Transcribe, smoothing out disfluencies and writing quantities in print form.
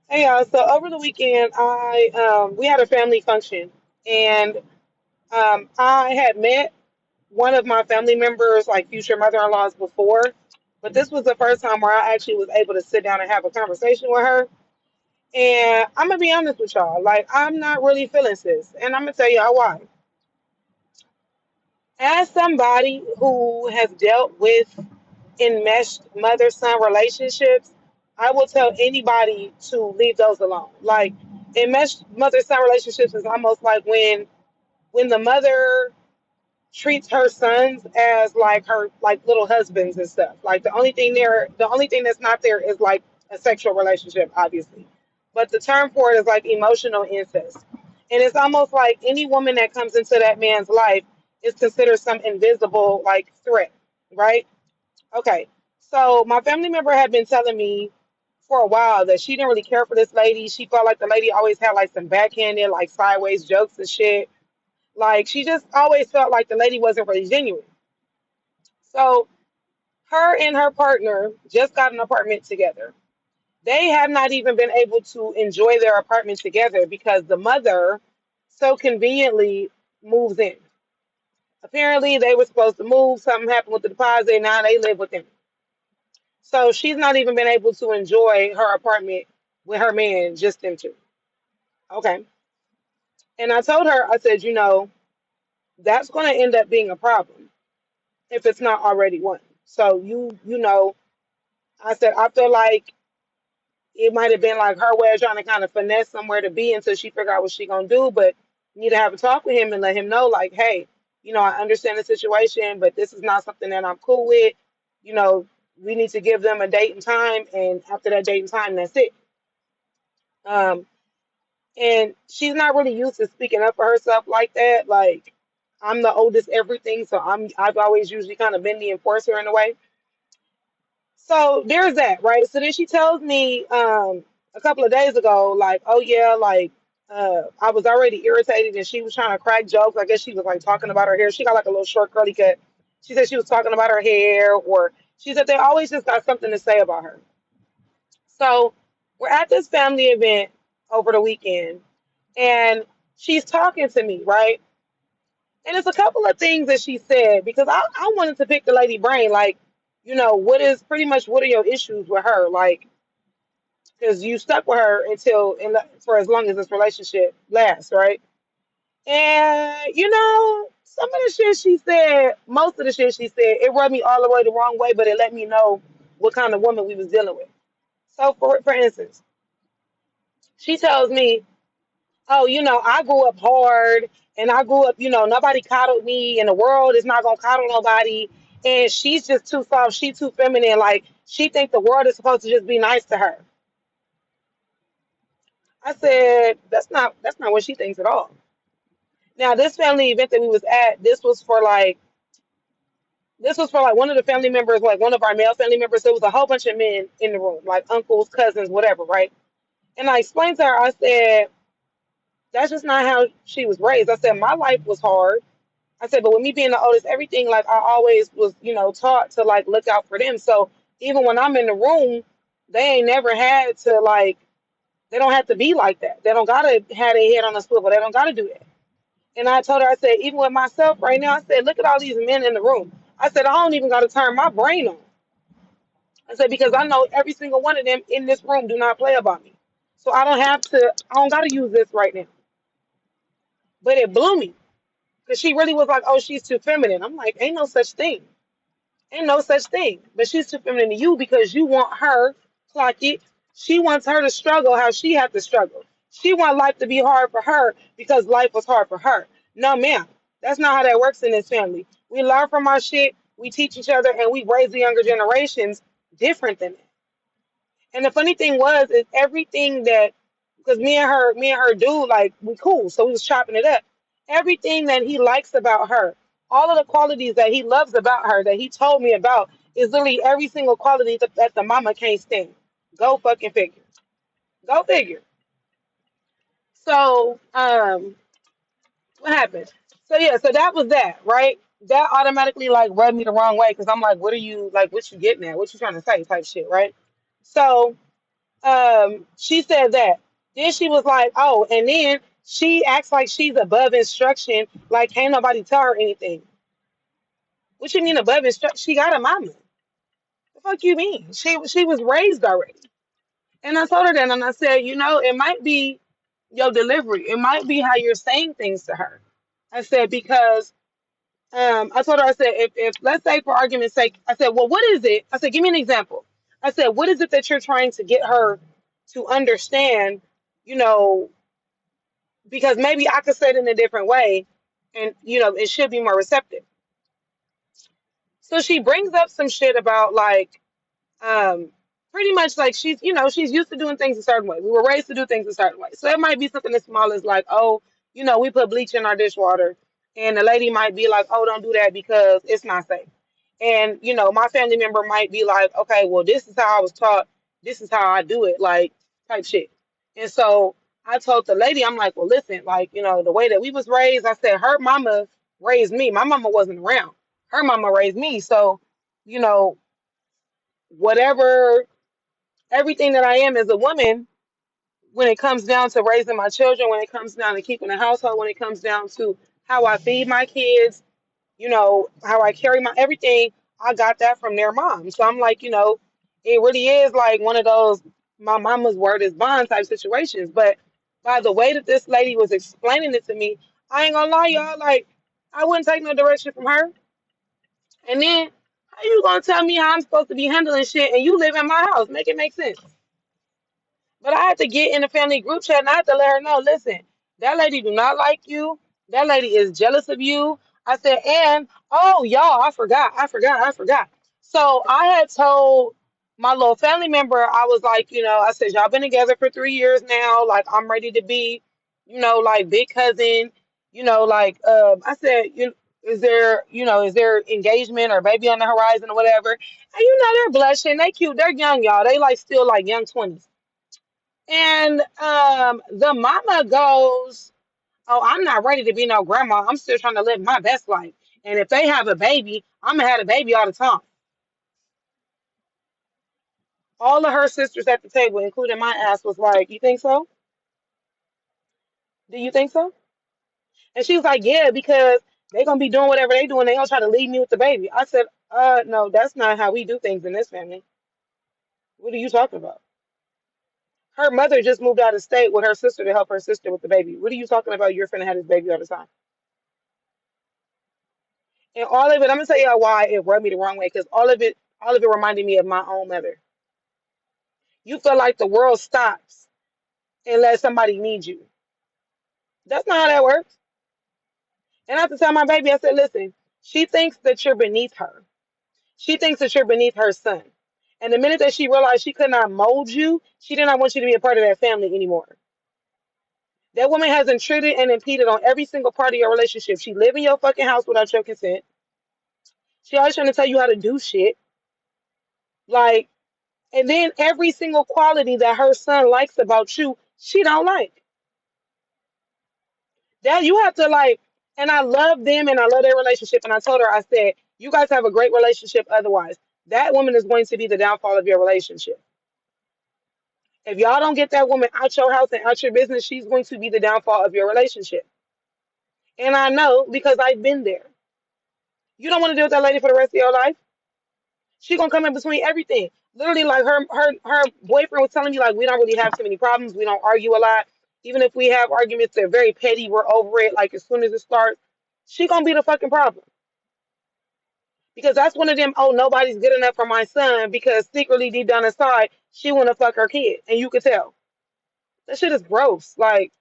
Hey y'all, so over the weekend I we had a family function and I had met one of my family members, like future mother-in-laws before, but this was the first time where I actually was able to sit down and have a conversation with her. And I'm gonna be honest with y'all, like I'm not really feeling sis, and I'm gonna tell y'all why. As somebody who has dealt with enmeshed mother-son relationships, I will tell anybody to leave those alone. Like enmeshed mother-son relationships is almost like when the mother treats her sons as like her like little husbands and stuff. Like the only thing that's not there is like a sexual relationship, obviously. But the term for it is like emotional incest. And it's almost like any woman that comes into that man's life is considered some invisible like threat, right? Okay. So my family member had been telling me for a while that she didn't really care for this lady. She felt like the lady always had like some backhanded, like sideways jokes and shit. Like she just always felt like the lady wasn't really genuine. So her and her partner just got an apartment together. They have not even been able to enjoy their apartment together because the mother so conveniently moves in. Apparently they were supposed to move, something happened with the deposit, now they live with them. So she's not even been able to enjoy her apartment with her man, just them two. Okay. And I told her, I said, that's going to end up being a problem if it's not already one. So I said, I feel like it might have been like her way of trying to kind of finesse somewhere to be until she figure out what she gonna do. But you need to have a talk with him and let him know, like, hey, I understand the situation, but this is not something that I'm cool with. You know, we need to give them a date and time, and after that date and time, that's it. Um, and she's not really used to speaking up for herself like that. Like, I'm the oldest everything, so I've always usually kind of been the enforcer in a way. So there's that, right? So then she tells me a couple of days ago, like, oh yeah, like I was already irritated and she was trying to crack jokes. I guess she was like talking about her hair. She got like a little short curly cut. She said she was talking about her hair, or she said they always just got something to say about her. So we're at this family event over the weekend and she's talking to me, right? And it's a couple of things that she said because I wanted to pick the lady brain, like, what are your issues with her? Like, because you stuck with her for as long as this relationship lasts, right? And some of the shit she said, most of the shit she said, it rubbed me all the way the wrong way, but it let me know what kind of woman we was dealing with. So for instance, she tells me, oh, I grew up hard and I grew up, nobody coddled me and the world is not gonna coddle nobody. And she's just too soft, she too feminine, like she think the world is supposed to just be nice to her. I said, that's not what she thinks at all. Now this family event that we was at, this was for like one of the family members, like one of our male family members. There was a whole bunch of men in the room, like uncles, cousins, whatever, right? And I explained to her, I said, that's just not how she was raised. I said, my life was hard. I said, but with me being the oldest, everything, like I always was, taught to like look out for them. So even when I'm in the room, they ain't never had to like, they don't have to be like that. They don't gotta have their head on a swivel. They don't gotta do that. And I told her, I said, even with myself right now, I said, look at all these men in the room. I said, I don't even gotta turn my brain on. I said, because I know every single one of them in this room do not play about me. So I don't gotta use this right now. But it blew me. Because she really was like, oh, she's too feminine. I'm like, ain't no such thing. Ain't no such thing. But she's too feminine to you because you want her, clock it. She wants her to struggle how she had to struggle. She want life to be hard for her because life was hard for her. No, ma'am. That's not how that works in this family. We learn from our shit, we teach each other, and we raise the younger generations different than that. And the funny thing is everything that, because me and her dude, like, we cool, so we was chopping it up. Everything that he likes about her, all of the qualities that he loves about her, that he told me about, is literally every single quality that the mama can't stand. Go fucking figure. Go figure. So, what happened? So yeah, so that was that, right? That automatically like rubbed me the wrong way because I'm like, what are you like? What you getting at? What you trying to say? Type shit, right? So She said that. Then she was like, oh, and then she acts like she's above instruction, like can't nobody tell her anything. What you mean above instruction? She got a mama. The fuck you mean? She was raised already. And I told her that, and I said, it might be your delivery. It might be how you're saying things to her. I said because I told her, I said, if let's say for argument's sake, I said, well, what is it? I said, give me an example. I said, what is it that you're trying to get her to understand? You know, because maybe I could say it in a different way, and it should be more receptive. So she brings up some shit about like um pretty much like she's used to doing things a certain way. We were raised to do things a certain way. So it might be something as small as like, oh, we put bleach in our dishwater, and the lady might be like, oh, don't do that because it's not safe. And my family member might be like, okay, well, this is how I was taught, this is how I do it, like type shit. And so I told the lady, I'm like, well, listen, like, the way that we was raised, I said her mama raised me. My mama wasn't around. Her mama raised me. So, you know, whatever, everything that I am as a woman, when it comes down to raising my children, when it comes down to keeping a household, when it comes down to how I feed my kids, how I carry my everything, I got that from their mom. So I'm like, it really is like one of those my mama's word is bond type situations. But by the way that this lady was explaining it to me, I ain't gonna lie, y'all, like I wouldn't take no direction from her. And then how you gonna tell me how I'm supposed to be handling shit and you live in my house? Make it make sense. But I had to get in the family group chat and I had to let her know, listen, that lady do not like you. That lady is jealous of you. I said, and oh y'all, I forgot. So I had told my little family member, I was like, I said, y'all been together for 3 years now. Like I'm ready to be, like big cousin, like I said, is there engagement or baby on the horizon or whatever? And they're blushing, they cute, they're young, y'all. They like still like young 20s. And the mama goes, oh, I'm not ready to be no grandma. I'm still trying to live my best life. And if they have a baby, I'm gonna have a baby all the time. All of her sisters at the table, including my ass, was like, you think so? Do you think so? And she was like, yeah, because they're gonna be doing whatever they doing. They gonna try to leave me with the baby. I said, no, that's not how we do things in this family. What are you talking about? Her mother just moved out of state with her sister to help her sister with the baby. What are you talking about? You're finna have this baby all the time. And all of it, I'm gonna tell you why it rubbed me the wrong way, because all of it reminded me of my own mother. You feel like the world stops unless somebody needs you. That's not how that works. And I have to tell my baby, I said, listen, she thinks that you're beneath her. She thinks that you're beneath her son. And the minute that she realized she could not mold you, she did not want you to be a part of that family anymore. That woman has intruded and impeded on every single part of your relationship. She live in your fucking house without your consent. She always trying to tell you how to do shit. Like, and then every single quality that her son likes about you, she don't like. That you have to like, and I love them and I love their relationship. And I told her, I said, you guys have a great relationship otherwise. That woman is going to be the downfall of your relationship. If y'all don't get that woman out your house and out your business, she's going to be the downfall of your relationship. And I know because I've been there. You don't want to deal with that lady for the rest of your life. She gonna come in between everything. Literally, like her boyfriend was telling me, like, we don't really have too many problems. We don't argue a lot. Even if we have arguments, they're very petty. We're over it. Like as soon as it starts, she gonna be the fucking problem. Because that's one of them. Oh, nobody's good enough for my son. Because secretly deep down inside, she wanna fuck her kid, and you could tell. That shit is gross. Like